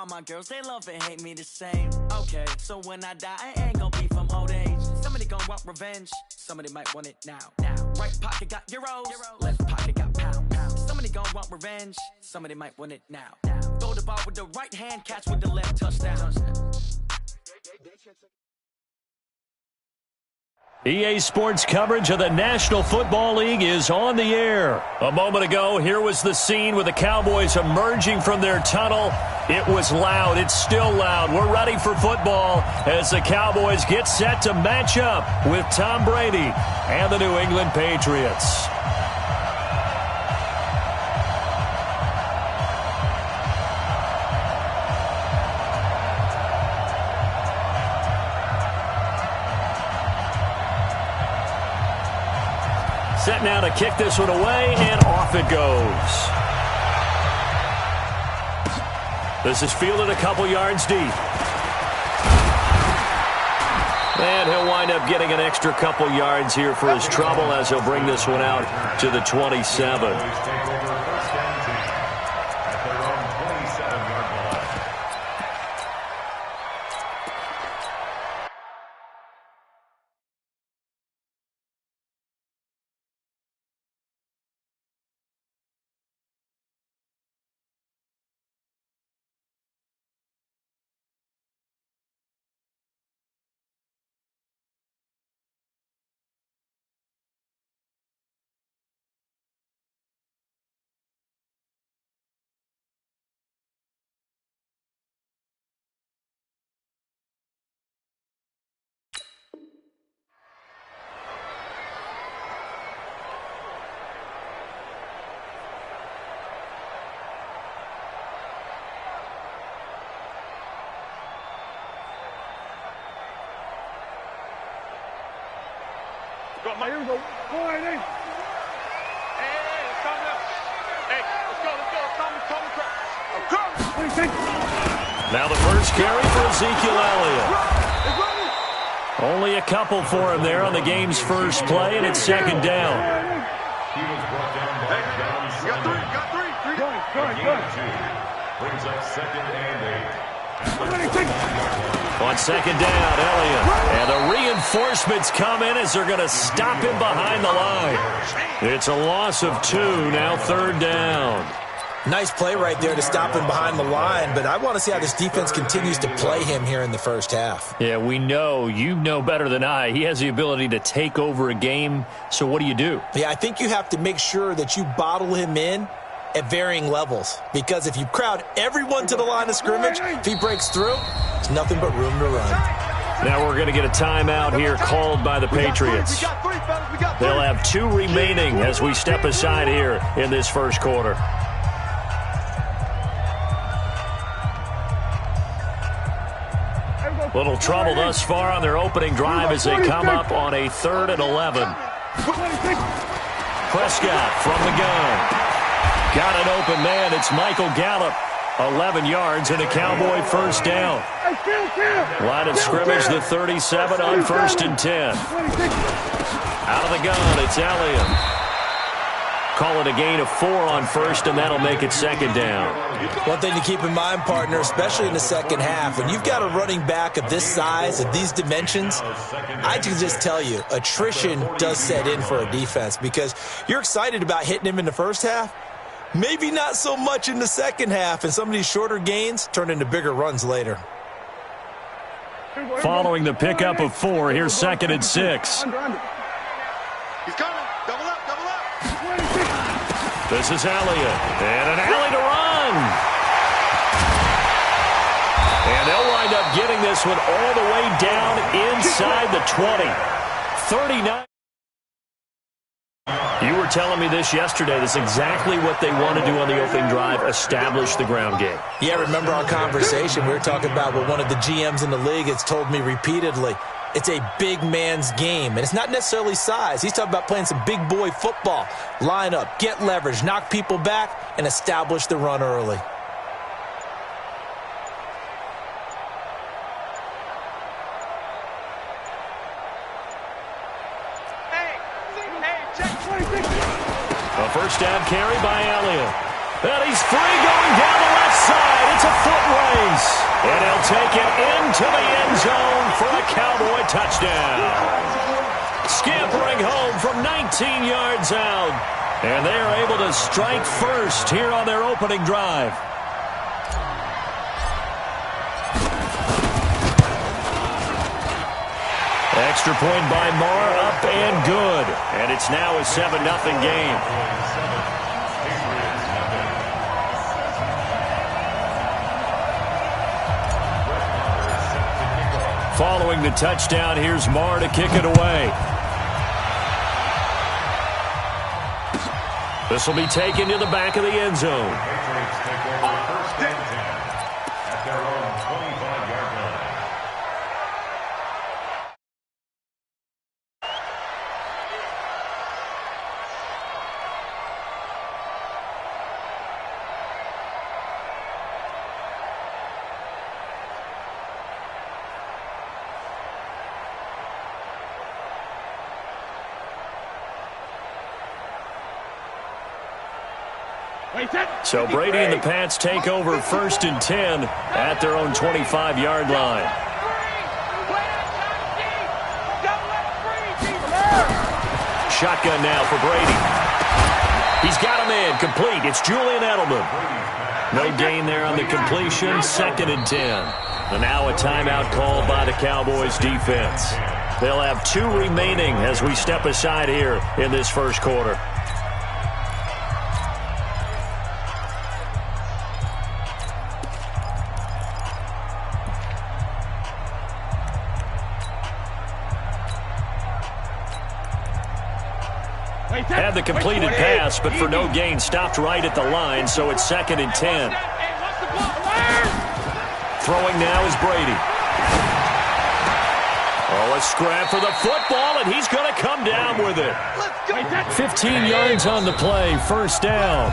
All my girls, they love and hate me the same. Okay, so when I die, I ain't gonna be from old age. Somebody gonna want revenge, somebody might want it now. Right pocket got euros, left pocket got pounds. Somebody gonna want revenge, somebody might want it now. Throw the ball with the right hand, catch with the left, touchdown. EA Sports coverage of the National Football League is on the air. A moment ago, here was the scene with the Cowboys emerging from their tunnel. It was loud. It's still loud. We're ready for football as the Cowboys get set to match up with Tom Brady and the New England Patriots. Set now to kick this one away, and off it goes. This is fielded a couple yards deep. And he'll wind up getting an extra couple yards here for his trouble as he'll bring this one out to the 27. Here we go. Boy, hey. Hey, let's calm down. Hey, let's go. Come. Now the first carry for Ezekiel Elliott. Only a couple for him there on the game's first play, and it's second down. He was brought down by got three. Good. Brings up second and 8. On second down, Elliott. And the reinforcements come in as they're going to stop him behind the line. It's a loss of 2, now third down. Nice play right there to stop him behind the line, but I want to see how this defense continues to play him here in the first half. Yeah, we know. You know better than I. He has the ability to take over a game, so what do you do? Yeah, I think you have to make sure that you bottle him in at varying levels, because if you crowd everyone to the line of scrimmage, if he breaks through, there's nothing but room to run. Now we're going to get a timeout here called by the Patriots. They'll have 2 remaining as we step aside here in this first quarter. Little trouble thus far on their opening drive as they come up on a 3rd and 11. Prescott from the gun. Got an open man. It's Michael Gallup. 11 yards and a Cowboy first down. Line of scrimmage, the 37 on 1st and 10. Out of the gun, it's Elliott. Call it a gain of 4 on 1st, and that'll make it second down. One thing to keep in mind, partner, especially in the second half, when you've got a running back of this size, of these dimensions, I can just tell you, attrition does set in for a defense because you're excited about hitting him in the first half. Maybe not so much in the second half, and some of these shorter gains turn into bigger runs later. Following the pickup of 4, here's 2nd and 6. He's coming. Double up. This is Elliott, and an alley to run. And they'll wind up getting this one all the way down inside the 20. 39. You were telling me this yesterday. That's exactly what they want to do on the opening drive, establish the ground game. Yeah, remember our conversation? We were talking about what one of the GMs in the league has told me repeatedly. It's a big man's game, and it's not necessarily size. He's talking about playing some big boy football. Line up, get leverage, knock people back, and establish the run early. A first down carry by Elliott. And he's free going down the left side. It's a foot race. And he'll take it into the end zone for a Cowboy touchdown. Scampering home from 19 yards out. And they are able to strike first here on their opening drive. Extra point by Marr, up and good. And it's now a 7-0 game. Following the touchdown, here's Marr to kick it away. This will be taken to the back of the end zone. Patriots take over first and 10 at their own 25-yard line. So Brady and the Pats take over first and 10 at their own 25-yard line. Shotgun now for Brady. He's got him in, complete. It's Julian Edelman. No gain there on the completion, second and 10. And now a timeout called by the Cowboys defense. They'll have 2 remaining as we step aside here in this first quarter. Had the completed pass, but for no gain, stopped right at the line, so it's second and 10. Throwing now is Brady. Oh, a scrap for the football, and he's going to come down with it. 15 yards on the play, first down.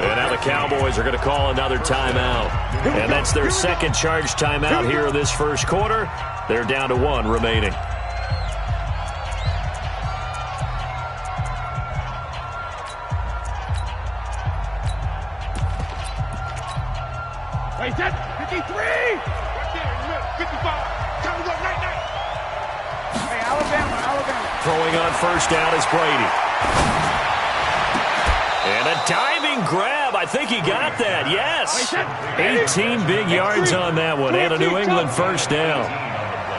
And now the Cowboys are going to call another timeout. And that's their second charge timeout here in this first quarter. They're down to 1 remaining. Wait, that's 53! 55! Time to go, night! Hey, Alabama. Throwing on first down is Brady. And a diving grab. I think he got that. Yes. 18 big yards on that one. And a New England first down.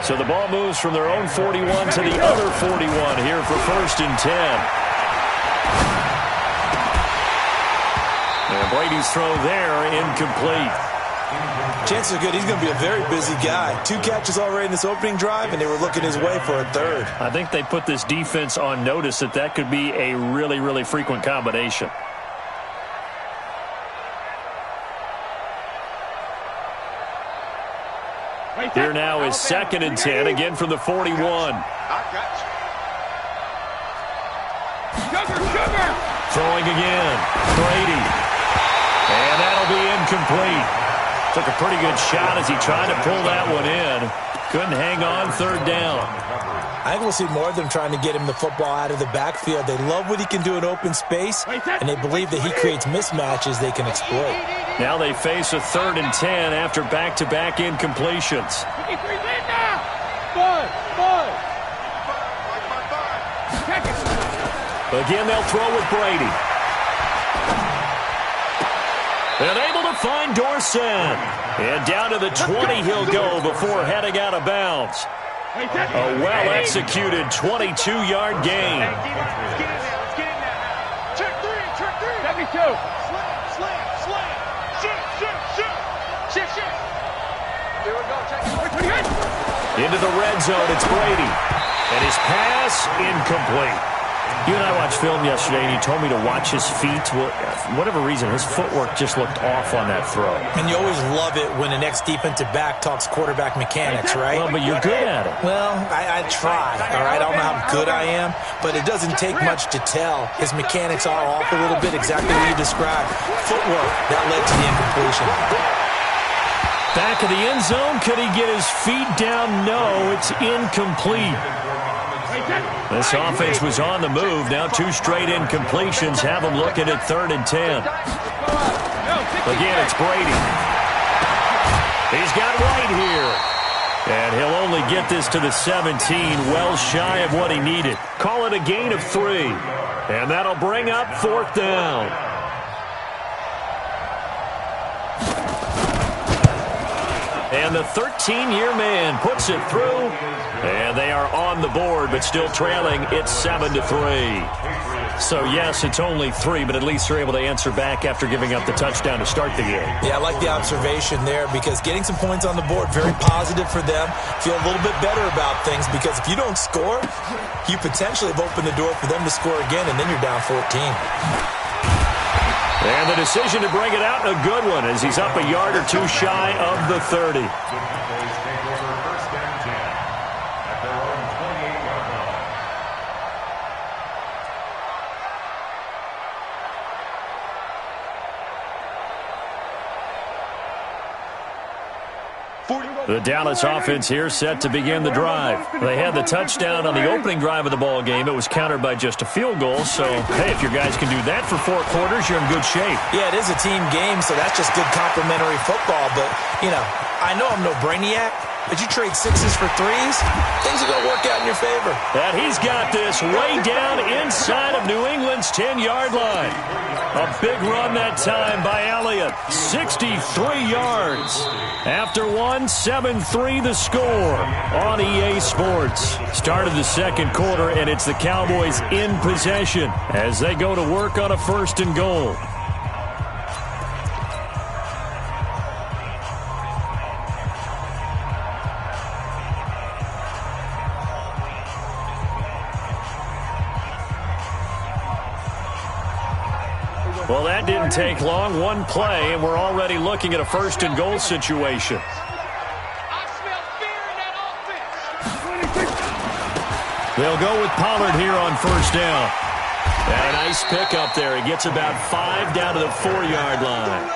So the ball moves from their own 41 to the other 41 here for first and 10. And Brady's throw there incomplete. Chances are good he's going to be a very busy guy. 2 catches already in this opening drive, and they were looking his way for a third. I think they put this defense on notice that could be a really, really frequent combination. Here now is second and 10, again from the 41. Throwing again. Brady. And that'll be incomplete. Took a pretty good shot as he tried to pull that one in. Couldn't hang on, third down. I think we'll see more of them trying to get him the football out of the backfield. They love what he can do in open space, and they believe that he creates mismatches they can exploit. Now they face a third and 10 after back-to-back incompletions. Again, they'll throw with Brady. And able to find Dorsett. And down to the 20 he'll go before heading out of bounds. A well-executed 22-yard gain. Check three. Slam. Shift. Here we go. Check. Into the red zone, it's Brady. And his pass incomplete. You and I watched film yesterday, and you told me to watch his feet. Well, for whatever reason, his footwork just looked off on that throw. And you always love it when the next defensive back talks quarterback mechanics, right? Well, but you're good at it. Well, I try, all right? I don't know how good I am, but it doesn't take much to tell. His mechanics are off a little bit, exactly what you described. Footwork, that led to the incompletion. Back of the end zone, could he get his feet down? No, it's incomplete. This offense was on the move. Now 2 straight incompletions have them looking at third and 10. Again, it's Brady. He's got White here. And he'll only get this to the 17, well shy of what he needed. Call it a gain of 3. And that'll bring up 4th down. And the 13-year man puts it through. And they are on the board, but still trailing. It's 7-3. So, yes, it's only 3, but at least they're able to answer back after giving up the touchdown to start the game. Yeah, I like the observation there because getting some points on the board, very positive for them. Feel a little bit better about things because if you don't score, you potentially have opened the door for them to score again, and then you're down 14. And the decision to bring it out, a good one, as he's up a yard or 2 shy of the 30. The Dallas offense here set to begin the drive. They had the touchdown on the opening drive of the ball game. It was countered by just a field goal. So, hey, if your guys can do that for 4 quarters, you're in good shape. Yeah, it is a team game, so that's just good complimentary football. But, you know, I know I'm no brainiac, but you trade 6s for 3s, things are going to work out in your favor. And he's got this way down inside of New England's 10-yard line. A big run that time by Elliott. 63 yards. After 7-3 the score on EA Sports. Started the second quarter, and it's the Cowboys in possession as they go to work on a 1st and goal. Well, that didn't take long. 1 play, and we're already looking at a 1st and goal situation. They'll go with Pollard here on 1st down. And a nice pickup there. He gets about 5 down to the 4-yard line.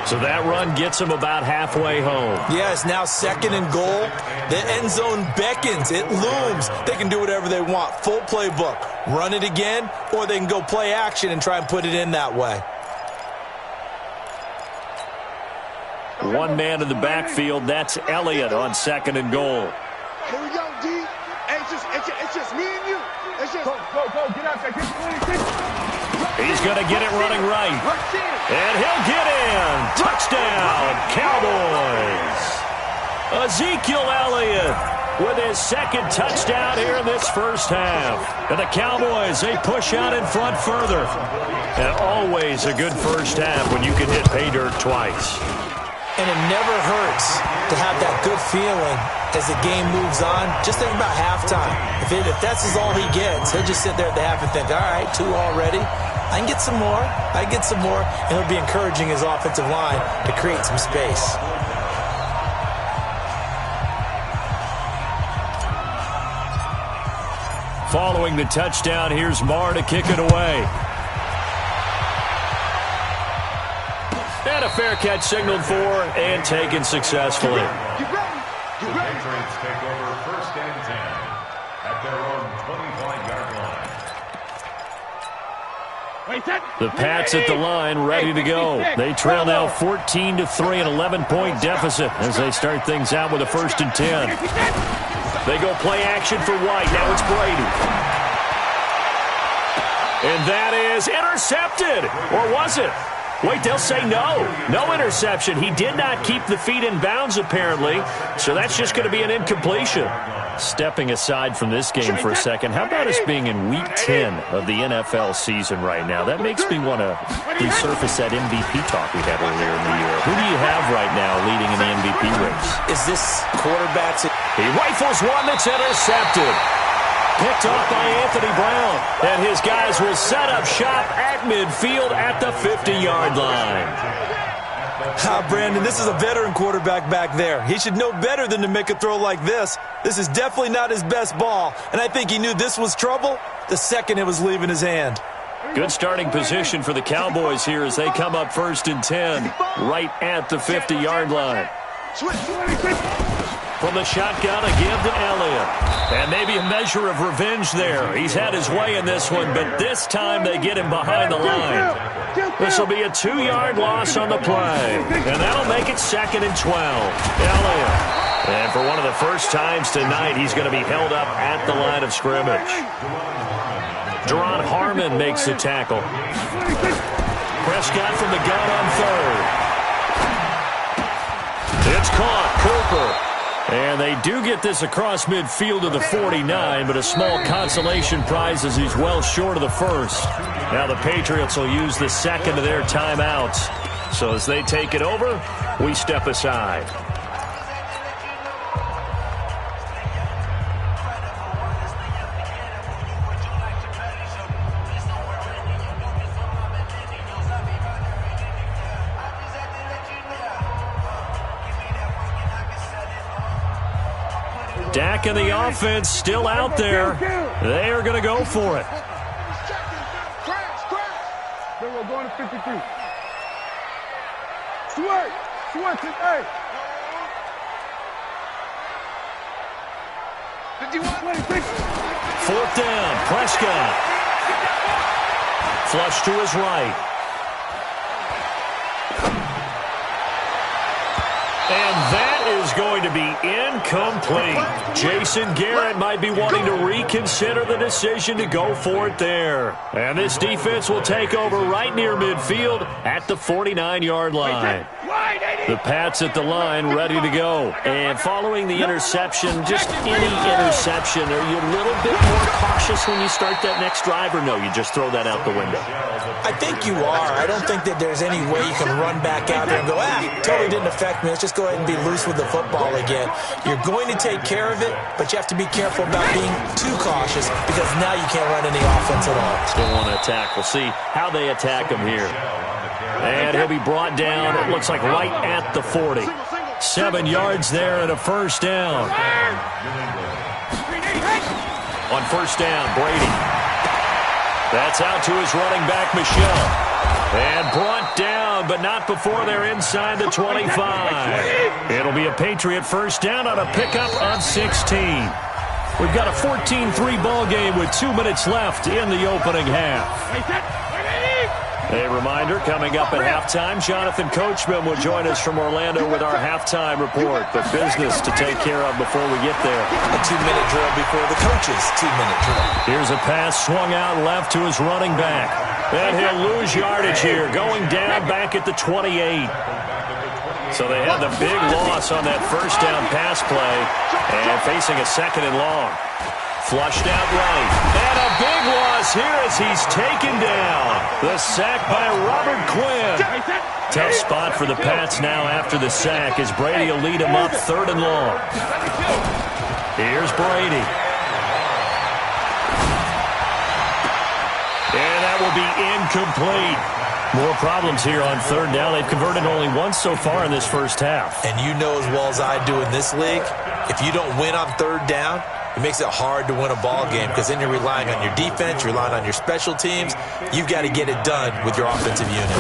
So that run gets him about halfway home. Yeah, it's now 2nd and goal. The end zone beckons. It looms. They can do whatever they want. Full playbook. Run it again, or they can go play action and try and put it in that way. 1 man in the backfield. That's Elliott on 2nd and goal. Here we go, D. Hey, it's just me and you. It's just go, get out there. Get 26. He's going to get it running right. And he'll get in. Touchdown, Cowboys. Ezekiel Elliott with his 2nd touchdown here in this first half. And the Cowboys, they push out in front further. And always a good first half when you can hit pay dirt twice. And it never hurts to have that good feeling as the game moves on. Just think about halftime. If that's all he gets, he'll just sit there at the half and think, all right, 2 already. I can get some more. And he'll be encouraging his offensive line to create some space. Following the touchdown, here's Marr to kick it away. And a fair catch signaled for and taken successfully. The Patriots take over 1st and 10 at their own 25-yard line. The Pats at the line, ready to go. They trail now 14-3, an 11-point deficit as they start things out with a 1st and 10. They go play action for White. Now it's Brady. And that is intercepted. Or was it? Wait, they'll say no. No interception. He did not keep the feet in bounds, apparently. So that's just going to be an incompletion. Stepping aside from this game for a second, how about us being in Week 10 of the NFL season right now? That makes me want to resurface that MVP talk we had earlier in the year. Who do you have right now leading in the MVP race? Is this quarterback's... He rifles one that's intercepted. Picked off by Anthony Brown. And his guys will set up shop at midfield at the 50-yard line. Brandon, this is a veteran quarterback back there. He should know better than to make a throw like this. This is definitely not his best ball. And I think he knew this was trouble the second it was leaving his hand. Good starting position for the Cowboys here as they come up 1st and 10 right at the 50-yard line. from the shotgun, a give to Elliott. And maybe a measure of revenge there. He's had his way in this one, but this time they get him behind the line. This will be a 2-yard loss on the play. And that'll make it 2nd and 12. Elliott. And for one of the first times tonight, he's going to be held up at the line of scrimmage. Deron Harmon makes the tackle. Prescott from the gun on 3rd. It's caught. Cooper. And they do get this across midfield to the 49, but a small consolation prize as he's well short of the first. Now the Patriots will use the second of their timeouts. So as they take it over, we step aside. Dak and the offense still out there. They are going to go for it. We're going to 53. Switch, hey. 51. 4th down, Prescott. Flush to his right. And that is going to be incomplete. Jason Garrett might be wanting to reconsider the decision to go for it there. And this defense will take over right near midfield at the 49-yard line. The Pats at the line ready to go. And following the interception, just any interception, are you a little bit more cautious when you start that next drive, or no, you just throw that out the window? I think you are. I don't think that there's any way you can run back out there and go, totally didn't affect me. Let's just go ahead and be loose with the football again. You're going to take care of it, but you have to be careful about being too cautious because now you can't run any offense at all. Still want to attack. We'll see how they attack him here. And he'll be brought down, it looks like right at the 40. 7 yards there and a first down. On first down, Brady. That's out to his running back, Michelle. And brought down, but not before they're inside the 25. It'll be a Patriot first down on a pickup on 16. We've got a 14-3 ball game with 2 minutes left in the opening half. A reminder, coming up at halftime, Jonathan Coachman will join us from Orlando with our halftime report. But business to take care of before we get there. A 2-minute drill before the coach's 2-minute drill. Here's a pass swung out left to his running back. And he'll lose yardage here, going down back at the 28. So they had the big loss on that first down pass play and facing a 2nd and long. Flushed out right. And a big loss here as he's taken down. The sack by Robert Quinn. Tough spot for the Pats now after the sack as Brady will lead him up 3rd and long. Here's Brady. And that will be incomplete. More problems here on 3rd down. They've converted only once so far in this first half. And you know as well as I do in this league, if you don't win on 3rd down, it makes it hard to win a ball game because then you're relying on your defense, you're relying on your special teams. You've got to get it done with your offensive unit.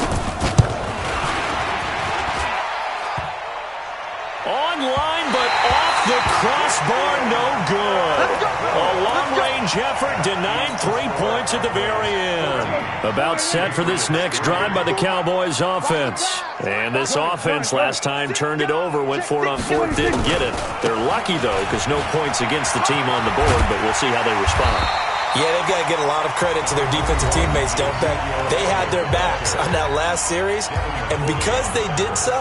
Online, but off the crossbar, no good. A long-range effort denied 3 points at the very end. About set for this next drive by the Cowboys offense. And this offense last time turned it over, went for it on 4th, didn't get it. They're lucky, though, because no points against the team on the board, but we'll see how they respond. Yeah, they've got to get a lot of credit to their defensive teammates, don't they? They had their backs on that last series, and because they did so,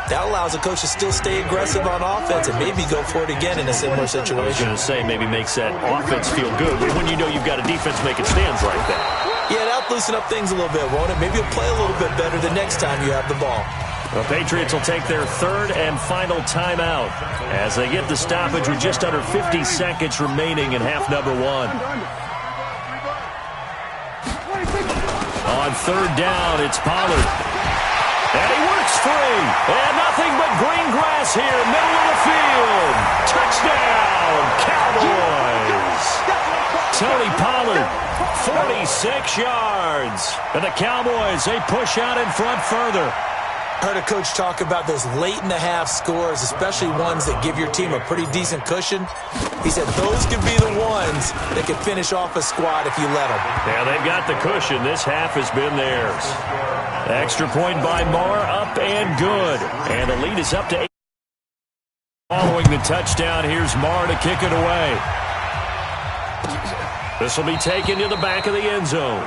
that allows a coach to still stay aggressive on offense and maybe go for it again in a similar situation. I was going to say maybe makes that offense feel good when you know you've got a defense making stands like that. Yeah, that'll loosen up things a little bit, won't it? Maybe you'll play a little bit better the next time you have the ball. The Patriots will take their 3rd and final timeout as they get the stoppage with just under 50 seconds remaining in half number 1. On 3rd down, it's Pollard. And he works free. And nothing but green grass here, middle of the field. Touchdown, Cowboys. Tony Pollard, 46 yards. And the Cowboys, they push out in front further. I heard a coach talk about those late-in-the-half scores, especially ones that give your team a pretty decent cushion. He said those could be the ones that could finish off a squad if you let them. Yeah, they've got the cushion. This half has been theirs. Extra point by Marr, up and good. And the lead is up to 8. Following the touchdown, here's Marr to kick it away. This will be taken to the back of the end zone.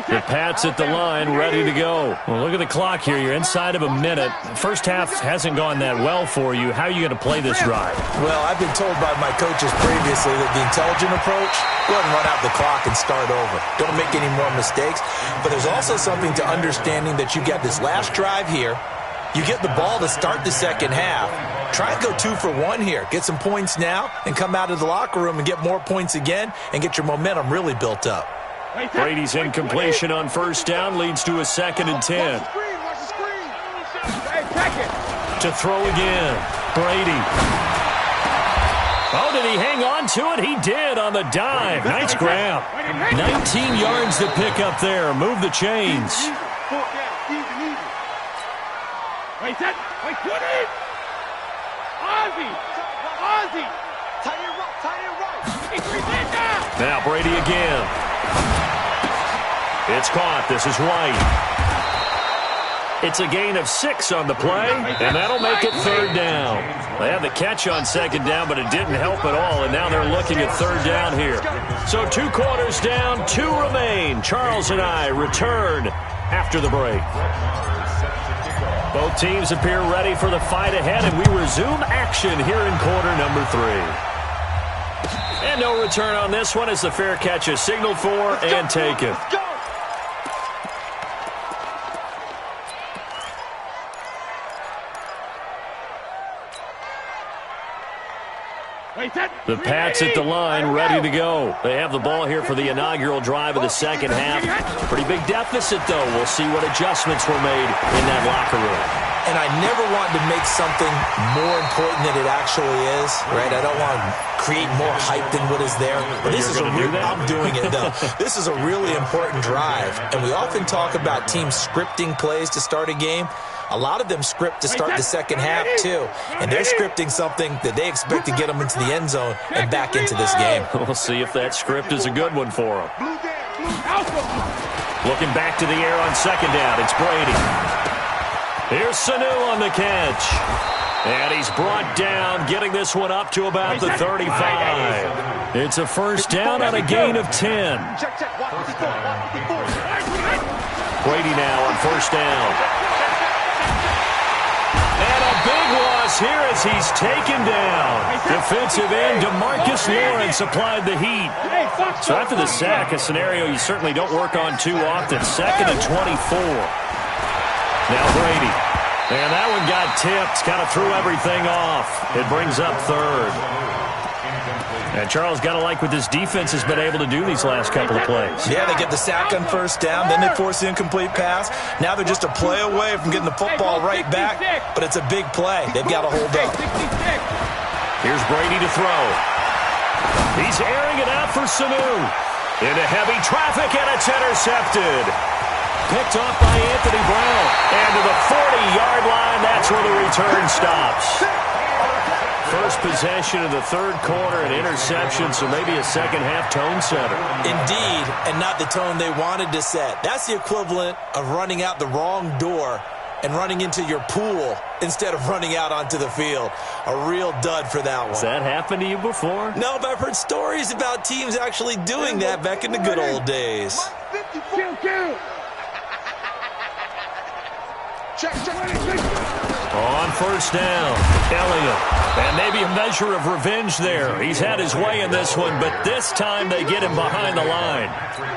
The Pats at the line, ready to go. Well, look at the clock here. You're inside of a minute. First half hasn't gone that well for you. How are you going to play this drive? Well, I've been told by my coaches previously that the intelligent approach, go ahead and run out the clock and start over. Don't make any more mistakes. But there's also something to understanding that you got this last drive here. You get the ball to start the second half. Try and go 2 for 1 here. Get some points now and come out of the locker room and get more points again and get your momentum really built up. Brady's incompletion on first down leads to a 2nd and 10. To throw again. Brady. Oh, did he hang on to it? He did on the dive. Nice grab. 19 yards to pick up there. Move the chains. Wait, set. Wait, put it. Ozzy. Tight it right. Now Brady again. It's caught. This is White. It's a gain of 6 on the play, and that'll make it 3rd down. They had the catch on 2nd down, but it didn't help at all, and now they're looking at 3rd down here. So 2 quarters down, 2 remain. Charles and I return after the break. Both teams appear ready for the fight ahead, and we resume action here in quarter number 3. And no return on this one as the fair catch is signaled for and taken. The Pats at the line, ready to go. They have the ball here for the inaugural drive of the second half. Pretty big deficit, though. We'll see what adjustments were made in that locker room. And I never want to make something more important than it actually is, right? I don't want to create more hype than what is there. But this is I'm doing it, though. This is a really important drive. And we often talk about teams scripting plays to start a game. A lot of them script to start the second half, too. And they're scripting something that they expect to get them into the end zone and back into this game. We'll see if that script is a good one for them. Looking back to the air on 2nd down, it's Brady. Here's Sanu on the catch. And he's brought down, getting this one up to about the 35. It's a 1st down on a gain of 10. Brady now on 1st down. And a big loss here as he's taken down. Defensive end DeMarcus Lawrence applied the heat. So after the sack, a scenario you certainly don't work on too often. 2nd and 24. Now Brady. And that one got tipped. Kind of threw everything off. It brings up 3rd. And Charles, got to like what this defense has been able to do these last couple of plays. Yeah, they get the sack on 1st down, then they force the incomplete pass. Now they're just a play away from getting the football right back, but it's a big play. They've got to hold up. Here's Brady to throw. He's airing it out for Sanu. Into heavy traffic, and it's intercepted. Picked off by Anthony Brown. And to the 40-yard line, that's where the return stops. First possession of the 3rd quarter, an interception, so maybe a second-half tone setter. Indeed, and not the tone they wanted to set. That's the equivalent of running out the wrong door and running into your pool instead of running out onto the field. A real dud for that one. Has that happened to you before? No, but I've heard stories about teams actually doing that back in the good old days. On 1st down, Elliott. And maybe a measure of revenge there. He's had his way in this one, but this time they get him behind the line.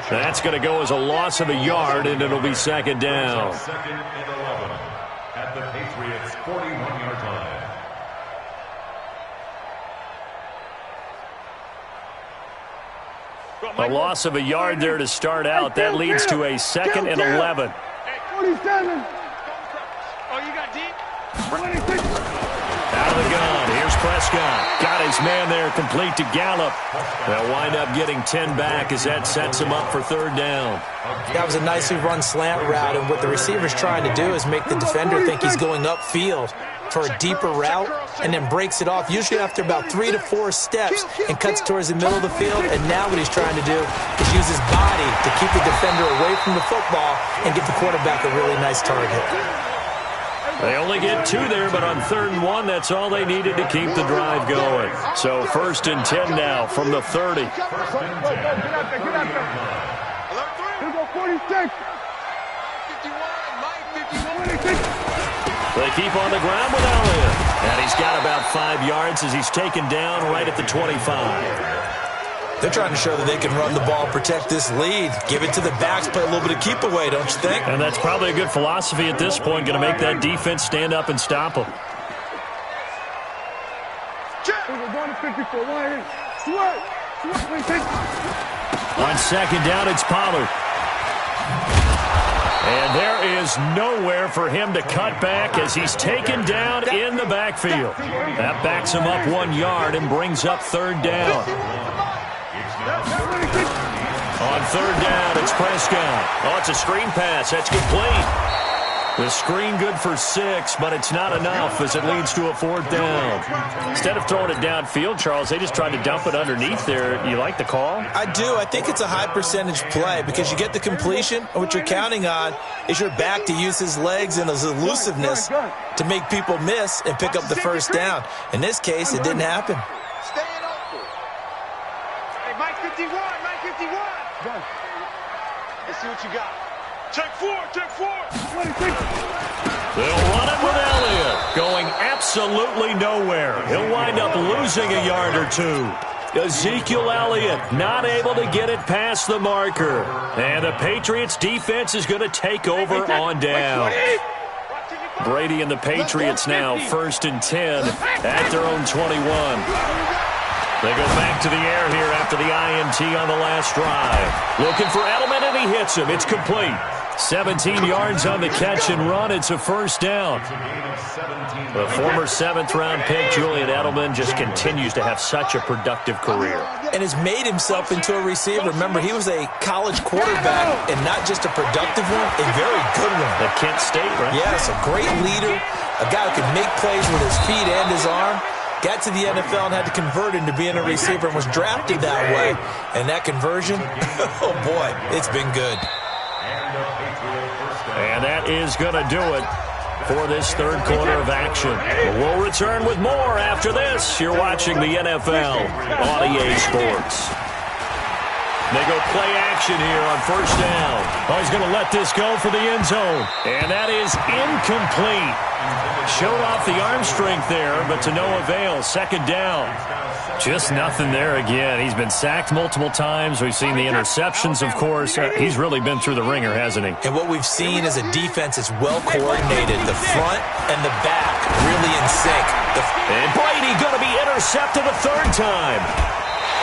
That's going to go as a loss of a yard, and it'll be 2nd down. 2nd and 11 at the Patriots' 41-yard line. A loss of a yard there to start out. That leads to a 2nd and 11. 47. Oh, you got deep? Out of the gun, here's Prescott. Got his man there, complete to Gallup. They'll wind up getting 10 back as that sets him up for third down. That was a nicely run slant route, and what the receiver's trying to do is make the defender think he's going upfield for a deeper route, and then breaks it off, usually after about 3 to 4 steps, and cuts towards the middle of the field. And now what he's trying to do is use his body to keep the defender away from the football and give the quarterback a really nice target. They only get 2 there, but on 3rd and 1, that's all they needed to keep the drive going. So 1st and 10 now from the 30. Get out there. Here go 46. 56. They keep on the ground with Elliott. And he's got about 5 yards as he's taken down right at the 25. They're trying to show that they can run the ball, protect this lead, give it to the backs, play a little bit of keep away, don't you think? And that's probably a good philosophy at this point, going to make that defense stand up and stop them. On 2nd down, it's Pollard. And there is nowhere for him to cut back as he's taken down in the backfield. That backs him up 1 yard and brings up 3rd down. On 3rd down, it's Prescott. Oh, it's a screen pass. That's complete. The screen good for 6, but it's not enough as it leads to a 4th down. Instead of throwing it downfield, Charles, they just tried to dump it underneath there. You like the call? I do. I think it's a high percentage play because you get the completion, and what you're counting on is your back to use his legs and his elusiveness to make people miss and pick up the 1st down. In this case, it didn't happen. Staying open. Hey, Mike 51. Let's see what you got. Check 4. They'll run it with Elliott, going absolutely nowhere. He'll wind up losing a yard or 2. Ezekiel Elliott not able to get it past the marker. And the Patriots defense is going to take over on down. Brady and the Patriots now 1st and 10 at their own 21. They go back to the air here after the INT on the last drive. Looking for Edelman, and he hits him. It's complete. 17 yards on the catch and run. It's a 1st down. The former 7th-round pick, Julian Edelman, just continues to have such a productive career. And has made himself into a receiver. Remember, he was a college quarterback, and not just a productive one, a very good one. At Kent State, right? Yes, a great leader, a guy who can make plays with his feet and his arm. Got to the NFL and had to convert into being a receiver and was drafted that way. And that conversion, oh boy, it's been good. And that is going to do it for this 3rd quarter of action. We'll return with more after this. You're watching the NFL on EA Sports. They go play action here on 1st down. Oh, he's going to let this go for the end zone. And that is incomplete. Showed off the arm strength there, but to no avail. 2nd down. Just nothing there again. He's been sacked multiple times. We've seen the interceptions, of course. He's really been through the ringer, hasn't he? And what we've seen is a defense that's well coordinated. The front and the back really in sync. And Brady going to be intercepted a 3rd time.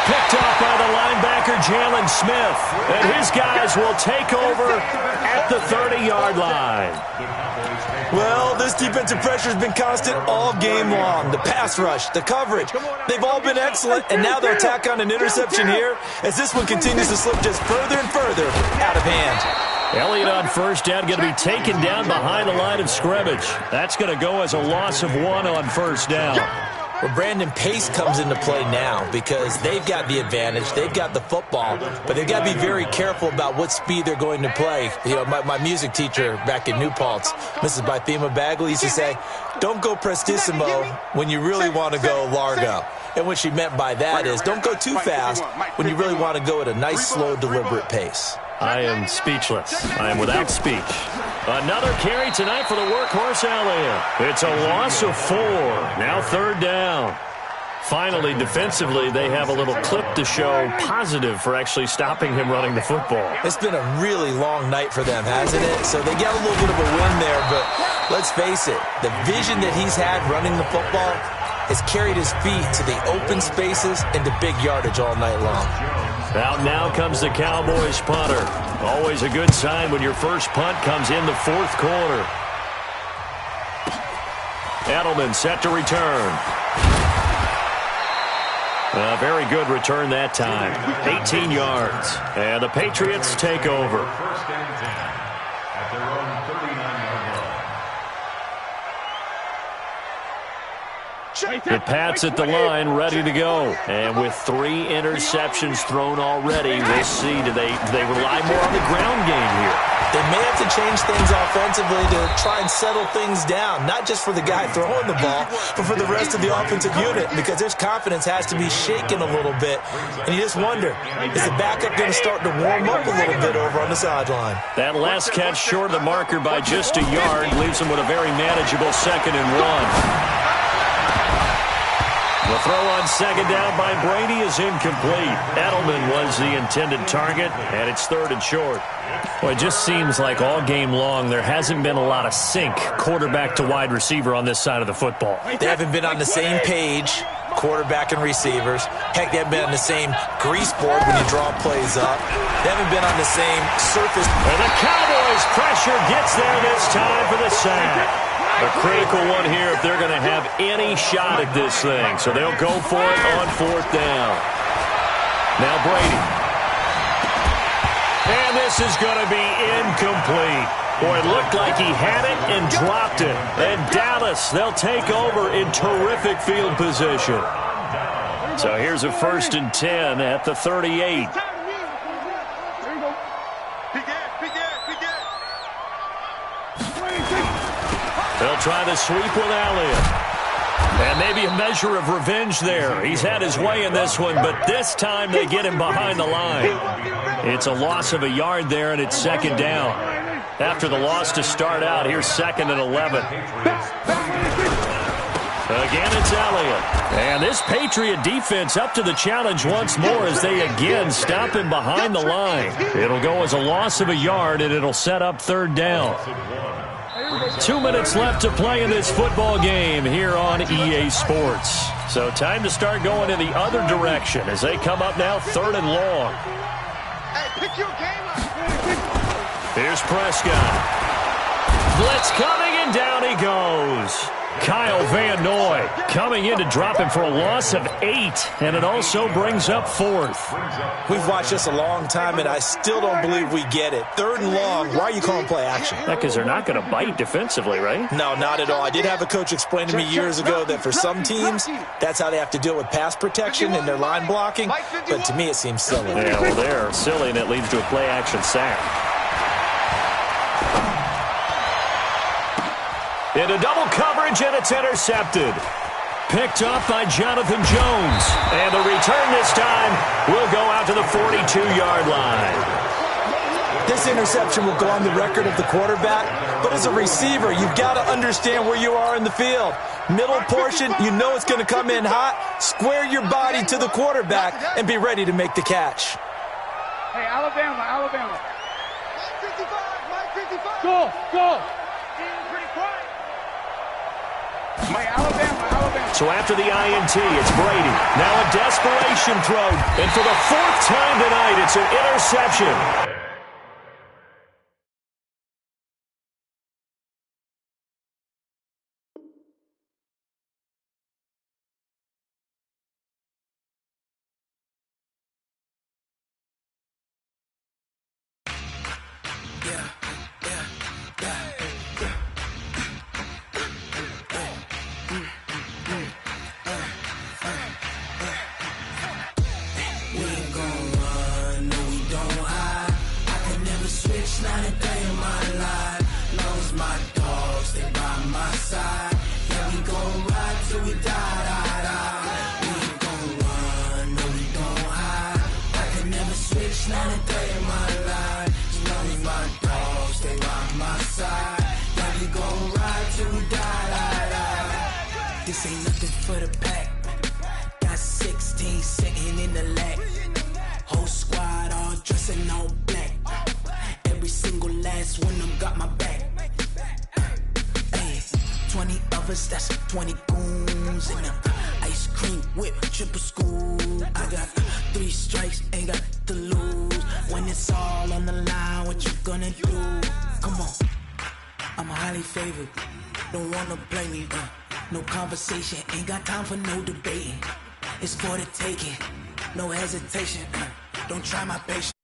Picked off by the linebacker, Jalen Smith. And his guys will take over at the 30-yard line. Well, this defensive pressure has been constant all game long. The pass rush, the coverage, they've all been excellent, and now they'll tack on an interception here as this one continues to slip just further and further out of hand. Elliott on 1st down, going to be taken down behind the line of scrimmage. That's going to go as a loss of 1 on 1st down. Well, Brandon, pace comes into play now because they've got the advantage. They've got the football, but they've got to be very careful about what speed they're going to play. You know, my music teacher back in New Paltz, Mrs. Bythema Bagley, used to say, don't go prestissimo when you really want to go largo. And what she meant by that is don't go too fast when you really want to go at a nice, slow, deliberate pace. I am speechless. I am without speech. Another carry tonight for the workhorse Elliott. It's a loss of 4. Now 3rd down. Finally, defensively, they have a little clip to show positive for actually stopping him running the football. It's been a really long night for them, hasn't it? So they get a little bit of a win there, but let's face it, the vision that he's had running the football has carried his feet to the open spaces and to big yardage all night long. Out now comes the Cowboys punter. Always a good sign when your first punt comes in the 4th quarter. Edelman set to return. A very good return that time. 18 yards. And the Patriots take over. First and 10 at their own 39-yard line. The Pats at the line, ready to go. And with 3 interceptions thrown already, we'll see. Do they rely more on the ground game here? They may have to change things offensively to try and settle things down, not just for the guy throwing the ball, but for the rest of the offensive unit, because their confidence has to be shaken a little bit. And you just wonder, is the backup going to start to warm up a little bit over on the sideline? That last catch short of the marker by just a yard leaves them with a very manageable 2nd and 1. The throw on 2nd down by Brady is incomplete. Edelman was the intended target, and it's 3rd and short. Well, it just seems like all game long there hasn't been a lot of sync quarterback to wide receiver on this side of the football. They haven't been on the same page, quarterback and receivers. Heck, they haven't been on the same grease board when you draw plays up. They haven't been on the same surface. And the Cowboys' pressure gets there this time for the sack. A critical one here if they're going to have any shot at this thing. So they'll go for it on 4th down. Now Brady. And this is going to be incomplete. Boy, it looked like he had it and dropped it. And Dallas, they'll take over in terrific field position. So here's a 1st and 10 at the 38. They'll try to sweep with Elliott. And maybe a measure of revenge there. He's had his way in this one, but this time they get him behind the line. It's a loss of a yard there, and it's 2nd down. After the loss to start out, here's 2nd and 11. Again, it's Elliott. And this Patriot defense up to the challenge once more as they again stop him behind the line. It'll go as a loss of a yard, and it'll set up 3rd down. 2 minutes left to play in this football game here on EA Sports. So time to start going in the other direction as they come up now 3rd and long. Hey, pick your game up. Here's Prescott. Blitz coming, and down he goes. Kyle Van Noy coming in to drop him for a loss of 8, and it also brings up 4th. We've watched this a long time, and I still don't believe we get it. 3rd and long, why are you calling play action? Because they're not going to bite defensively, right? No, not at all. I did have a coach explain to me years ago that for some teams, that's how they have to deal with pass protection and their line blocking, but to me it seems silly. Yeah, well, they're silly, and it leads to a play action sack. Into double coverage, and it's intercepted. Picked off by Jonathan Jones. And the return this time will go out to the 42-yard line. This interception will go on the record of the quarterback, but as a receiver, you've got to understand where you are in the field. Middle portion, you know it's going to come in hot. Square your body to the quarterback and be ready to make the catch. Hey, Alabama. Go. So after the INT, it's Brady. Now a desperation throw. And for the 4th time tonight, it's an interception. This ain't nothing for the pack. Got 16 sitting in the lap. Whole squad all dressed in all black. Every single last one of them got my back. Hey, 20 of us, that's 20 goons in them. Ice cream whip, triple school. I got 3 strikes, ain't got to lose. When it's all on the line, what you gonna do? Come on, I'm highly favored. Don't wanna blame me, no conversation, ain't got time for no debating. It's for the taking, no hesitation. Don't try my patience.